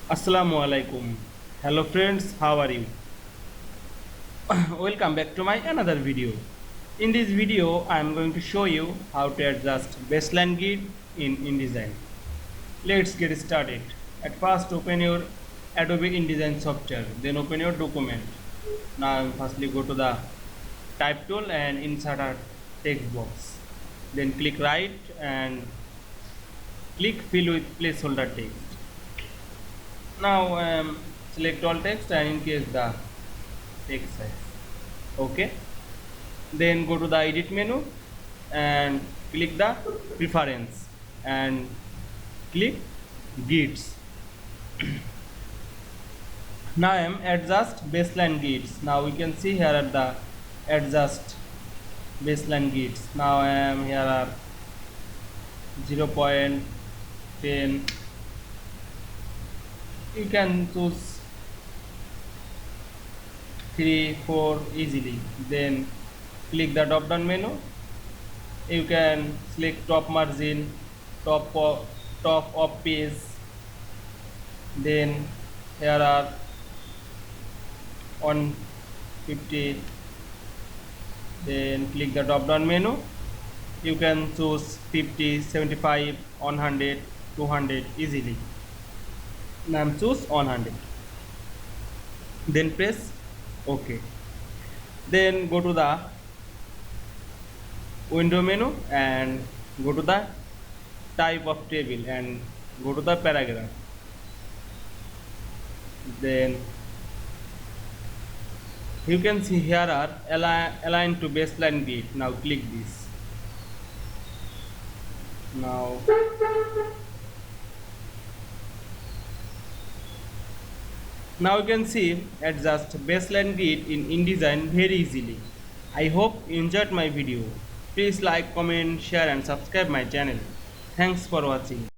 Assalamu Walaikum. Hello friends, how are you? Welcome back to my another video. In this video, I am going to show you how to adjust baseline grid in InDesign. Let's get started. At first, open your Adobe InDesign software. Then open your document. Now, firstly go to the type tool and insert a text box. Then click right and click fill with placeholder text. Now select all text and increase the text size. Okay, then go to the edit menu and click the preference and click grids. Now I am adjust baseline grids. Now we can see here are the adjust baseline grids. Now I am here are 0.10. You can choose 3, 4 easily. Then click the drop down menu. You can select top margin, top of page. Then here are 150. Then click the drop down menu. You can choose 50, 75, 100, 200 easily. Now choose 100. Then press OK. Then go to the window menu and go to the type of table and go to the paragraph. Then you can see here are align to baseline grid. Now click this. Now you can see adjust baseline grid in InDesign very easily. I hope you enjoyed my video. Please like, comment, share and subscribe my channel. Thanks for watching.